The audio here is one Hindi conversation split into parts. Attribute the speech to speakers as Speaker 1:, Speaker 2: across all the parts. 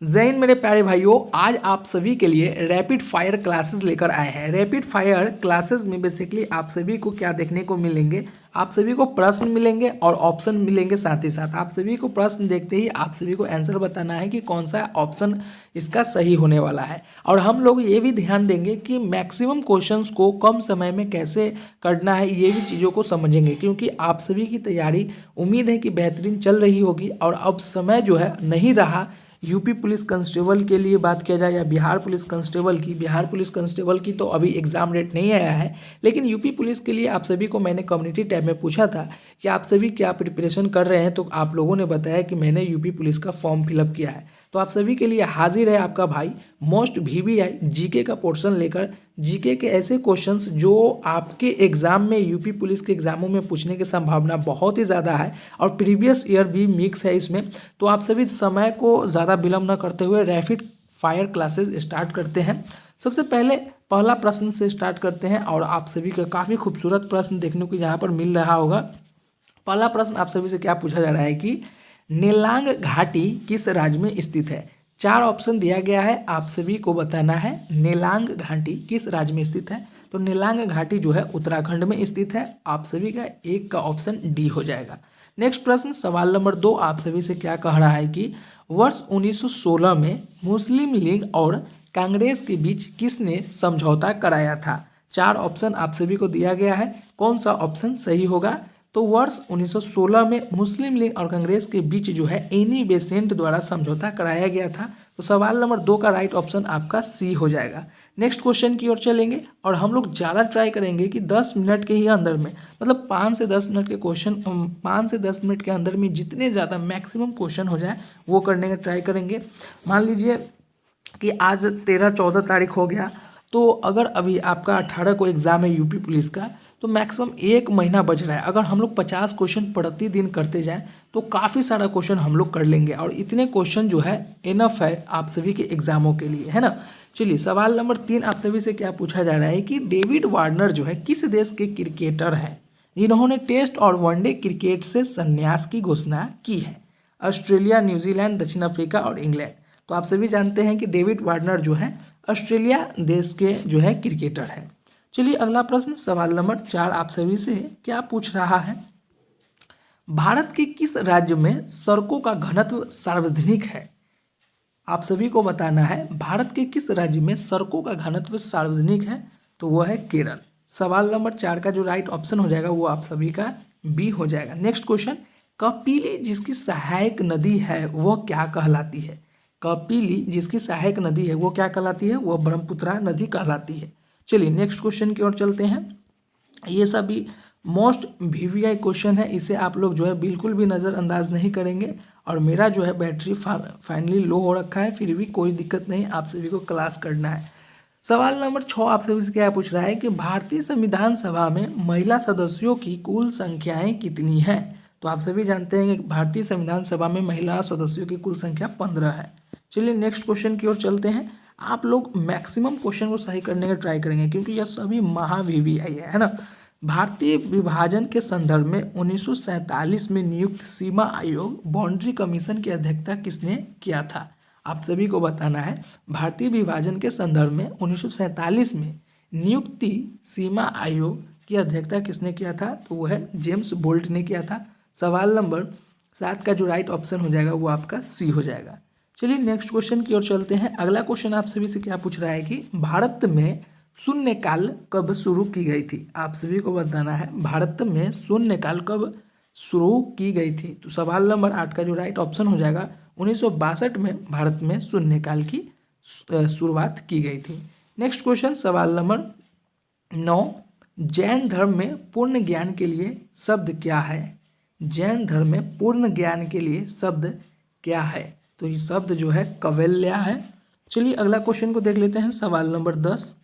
Speaker 1: जय हिंद मेरे प्यारे भाइयों, आज आप सभी के लिए रैपिड फायर क्लासेस लेकर आए हैं। रैपिड फायर क्लासेस में बेसिकली आप सभी को क्या देखने को मिलेंगे, आप सभी को प्रश्न मिलेंगे और ऑप्शन मिलेंगे। साथ ही साथ आप सभी को प्रश्न देखते ही आप सभी को आंसर बताना है कि कौन सा ऑप्शन इसका सही होने वाला है। और हम लोग ये भी ध्यान देंगे कि मैक्सिमम क्वेश्चंस को कम समय में कैसे करना है, ये भी चीज़ों को समझेंगे, क्योंकि आप सभी की तैयारी उम्मीद है कि बेहतरीन चल रही होगी। और अब समय जो है नहीं रहा यूपी पुलिस कांस्टेबल के लिए बात किया जाए या बिहार पुलिस कांस्टेबल की तो अभी एग्ज़ाम डेट नहीं आया है, लेकिन यूपी पुलिस के लिए आप सभी को मैंने कम्युनिटी टैब में पूछा था कि आप सभी क्या प्रिपरेशन कर रहे हैं, तो आप लोगों ने बताया कि मैंने यूपी पुलिस का फॉर्म फिलअप किया है। तो आप सभी के लिए हाजिर है आपका भाई मोस्ट वीवीआई जीके का पोर्शन लेकर। जीके के ऐसे क्वेश्चंस जो आपके एग्जाम में, यूपी पुलिस के एग्जामों में पूछने की संभावना बहुत ही ज़्यादा है और प्रीवियस ईयर भी मिक्स है इसमें। तो आप सभी समय को ज़्यादा विलम्ब न करते हुए रैपिड फायर क्लासेस स्टार्ट करते हैं। सबसे पहले पहला प्रश्न से स्टार्ट करते हैं और आप सभी का काफ़ी खूबसूरत प्रश्न देखने को यहाँ पर मिल रहा होगा। पहला प्रश्न आप सभी से क्या पूछा जा रहा है कि नेलांग घाटी किस राज्य में स्थित है। चार ऑप्शन दिया गया है, आप सभी को बताना है नेलांग घाटी किस राज्य में स्थित है। तो नेलांग घाटी जो है उत्तराखंड में स्थित है। आप सभी का एक का ऑप्शन डी हो जाएगा। नेक्स्ट प्रश्न सवाल नंबर 2 आप सभी से क्या कह रहा है कि वर्ष 1916 में मुस्लिम लीग और कांग्रेस के बीच किसने समझौता कराया था। चार ऑप्शन आप सभी को दिया गया है, कौन सा ऑप्शन सही होगा। तो वर्ष 1916 में मुस्लिम लीग और कांग्रेस के बीच जो है एनी बेसेंट द्वारा समझौता कराया गया था। तो सवाल नंबर 2 का राइट ऑप्शन आपका सी हो जाएगा। नेक्स्ट क्वेश्चन की ओर चलेंगे और हम लोग ज़्यादा ट्राई करेंगे कि 10 मिनट के ही अंदर में, मतलब 5 से 10 मिनट के क्वेश्चन, 5 से 10 मिनट के अंदर में जितने ज़्यादा मैक्सिमम क्वेश्चन हो जाए वो करने का ट्राई करेंगे। मान लीजिए कि आज 13-14 तारीख हो गया, तो अगर अभी आपका 18 को एग्ज़ाम है यूपी पुलिस का, तो मैक्सिमम एक महीना बच रहा है। अगर हम लोग 50 क्वेश्चन प्रतिदिन करते जाएं तो काफ़ी सारा क्वेश्चन हम लोग कर लेंगे और इतने क्वेश्चन जो है इनफ है आप सभी के एग्जामों के लिए, है ना। चलिए सवाल नंबर 3 आप सभी से क्या पूछा जा रहा है कि डेविड वार्नर जो है किस देश के क्रिकेटर हैं जिन्होंने टेस्ट और वनडे क्रिकेट से संन्यास की घोषणा की है। ऑस्ट्रेलिया, न्यूजीलैंड, दक्षिण अफ्रीका और इंग्लैंड। तो आप सभी जानते हैं कि डेविड वार्नर जो है ऑस्ट्रेलिया देश के जो है क्रिकेटर हैं। चलिए अगला प्रश्न सवाल नंबर 4 आप सभी से क्या पूछ रहा है, भारत के किस राज्य में सड़कों का घनत्व सार्वजनिक है। आप सभी को बताना है भारत के किस राज्य में सड़कों का घनत्व सार्वजनिक है, तो वह है केरल। सवाल नंबर 4 का जो राइट ऑप्शन हो जाएगा वो आप सभी का बी हो जाएगा। नेक्स्ट क्वेश्चन, कपिली जिसकी सहायक नदी है वह क्या कहलाती है। कपिली जिसकी सहायक नदी है वो क्या कहलाती है, वह ब्रह्मपुत्रा नदी कहलाती है। चलिए नेक्स्ट क्वेश्चन की ओर चलते हैं। ये सभी मोस्ट वीवीआई क्वेश्चन है, इसे आप लोग जो है बिल्कुल भी नज़रअंदाज नहीं करेंगे। और मेरा जो है बैटरी फाइनली लो हो रखा है, फिर भी कोई दिक्कत नहीं, आप सभी को क्लास करना है। सवाल नंबर 6 आप सभी से क्या पूछ रहा है कि भारतीय संविधान सभा में महिला सदस्यों की कुल संख्याएं कितनी हैं। तो आप सभी जानते हैं कि भारतीय संविधान सभा में महिला सदस्यों की कुल संख्या 15 है। चलिए नेक्स्ट क्वेश्चन की ओर चलते हैं। आप लोग मैक्सिमम क्वेश्चन को सही करने का ट्राई करेंगे क्योंकि यह सभी महा वीवीआई है ना। भारतीय विभाजन के संदर्भ में 1947 में नियुक्त सीमा आयोग बाउंड्री कमीशन की अध्यक्षता किसने किया था। आप सभी को बताना है भारतीय विभाजन के संदर्भ में 1947 में नियुक्ति सीमा आयोग की अध्यक्षता किसने किया था, तो वह है जेम्स बोल्ट ने किया था। सवाल नंबर 7 का जो राइट ऑप्शन हो जाएगा वो आपका सी हो जाएगा। चलिए नेक्स्ट क्वेश्चन की ओर चलते हैं। अगला क्वेश्चन आप सभी से क्या पूछ रहा है कि भारत में शून्यकाल कब शुरू की गई थी। आप सभी को बताना है भारत में शून्यकाल कब शुरू की गई थी। तो सवाल नंबर 8 का जो राइट ऑप्शन हो जाएगा 1962 में भारत में शून्यकाल की शुरुआत की गई थी। नेक्स्ट क्वेश्चन सवाल नंबर 9, जैन धर्म में पूर्ण ज्ञान के लिए शब्द क्या है। जैन धर्म में पूर्ण ज्ञान के लिए शब्द क्या है, तो ये शब्द जो है कवैल्या है। चलिए अगला क्वेश्चन को देख लेते हैं। सवाल नंबर 10,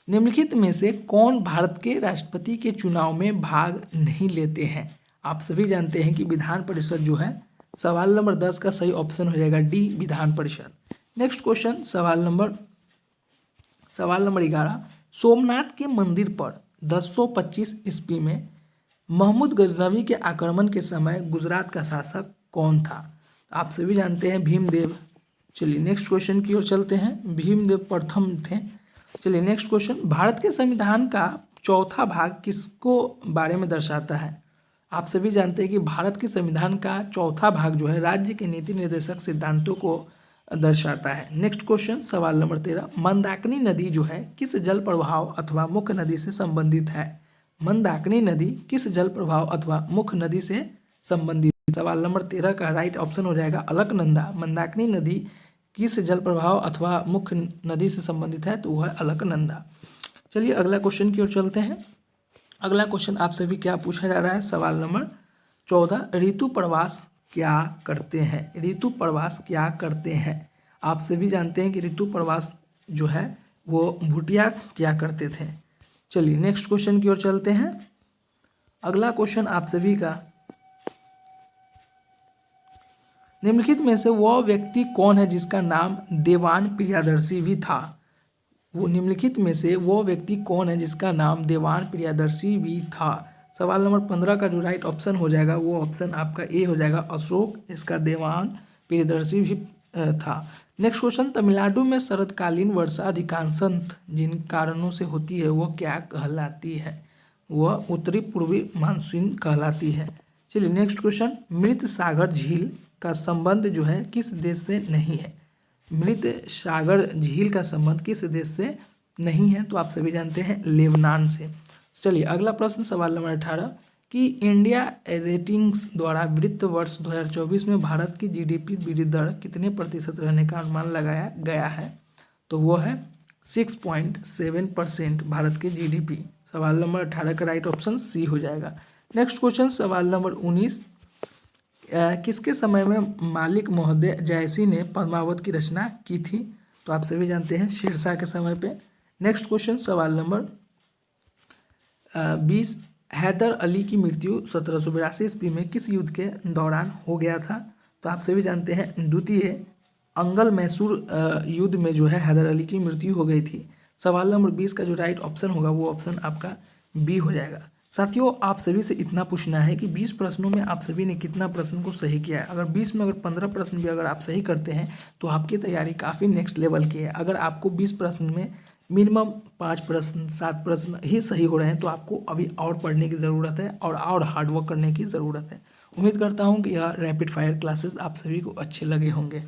Speaker 1: निम्नलिखित में से कौन भारत के राष्ट्रपति के चुनाव में भाग नहीं लेते हैं। आप सभी जानते हैं कि विधान परिषद जो है, सवाल नंबर 10 का सही ऑप्शन हो जाएगा D Vidhan Parishad. Next question सवाल नंबर 11, सोमनाथ के मंदिर पर 1025 ईस्वी में महमूद गजनवी के आक्रमण के समय गुजरात का शासक कौन था। आप सभी जानते हैं भीमदेव चलिए नेक्स्ट क्वेश्चन की ओर चलते हैं। भीमदेव प्रथम थे। चलिए नेक्स्ट क्वेश्चन, भारत के संविधान का चौथा भाग किसको बारे में दर्शाता है? आप सभी जानते हैं कि भारत के संविधान का चौथा भाग जो है राज्य के नीति निर्देशक सिद्धांतों को दर्शाता है। नेक्स्ट क्वेश्चन सवाल नंबर 13, मंदाकिनी नदी जो है किस जल प्रवाह अथवा मुख्य नदी से संबंधित है? मंदाकिनी नदी किस जल प्रवाह अथवा मुख्य नदी से संबंधित? सवाल नंबर 13 का राइट ऑप्शन हो जाएगा अलकनंदा। मंदाकिनी नदी किस जल प्रवाह अथवा मुख्य नदी से संबंधित है? तो वह है अलकनंदा। चलिए अगला क्वेश्चन की ओर चलते हैं। अगला क्वेश्चन आप सभी क्या पूछा जा रहा है? सवाल नंबर 14, ऋतु प्रवास क्या करते हैं? ऋतु प्रवास क्या करते हैं? आप सभी जानते हैं कि ऋतु प्रवास जो है वो भूटिया क्या करते थे। चलिए नेक्स्ट क्वेश्चन की ओर चलते हैं। अगला क्वेश्चन आप सभी का, निम्नलिखित में से वह व्यक्ति कौन है जिसका नाम देवान प्रियदर्शी भी था? वो निम्नलिखित में से वो व्यक्ति कौन है जिसका नाम देवान प्रियदर्शी भी था? सवाल नंबर 15 का जो राइट ऑप्शन हो जाएगा वो ऑप्शन आपका ए हो जाएगा अशोक, इसका देवान प्रियदर्शी भी था। नेक्स्ट क्वेश्चन, तमिलनाडु में शरतकालीन वर्षा अधिकांशतः जिन कारणों से होती है वह क्या कहलाती है? वह उत्तरी पूर्वी मानसून कहलाती है। चलिए नेक्स्ट क्वेश्चन, मृत सागर झील का संबंध जो है किस देश से नहीं है? मृत सागर झील का संबंध किस देश से नहीं है? तो आप सभी जानते हैं लेबनान से। चलिए अगला प्रश्न सवाल नंबर 18 कि इंडिया रेटिंग्स द्वारा वित्त वर्ष 2024 में भारत की जीडीपी वृद्धि दर कितने प्रतिशत रहने का अनुमान लगाया गया है? तो वो है 6.7% भारत की जीडीपी। सवाल नंबर 18 का राइट ऑप्शन सी हो जाएगा। नेक्स्ट क्वेश्चन सवाल नंबर 19, किसके समय में मालिक महोदय जयसी ने पद्मावत की रचना की थी? तो आप सभी जानते हैं शेरशाह के समय पे। नेक्स्ट क्वेश्चन सवाल नंबर 20, हैदर अली की मृत्यु 1782 ईस्वी में किस युद्ध के दौरान हो गया था? तो आप सभी जानते हैं द्वितीय अंगल मैसूर युद्ध में जो है हैदर अली की मृत्यु हो गई थी। सवाल नंबर 20 का जो राइट ऑप्शन होगा वो ऑप्शन आपका बी हो जाएगा। साथियों आप सभी से इतना पूछना है कि 20 प्रश्नों में आप सभी ने कितना प्रश्न को सही किया है। अगर 20 में अगर 15 प्रश्न भी अगर आप सही करते हैं तो आपकी तैयारी काफ़ी नेक्स्ट लेवल की है। अगर आपको 20 प्रश्न में मिनिमम 5 प्रश्न 7 प्रश्न ही सही हो रहे हैं तो आपको अभी और पढ़ने की ज़रूरत है और हार्डवर्क करने की ज़रूरत है। उम्मीद करता हूँ कि यह रैपिड फायर क्लासेस आप सभी को अच्छे लगे होंगे।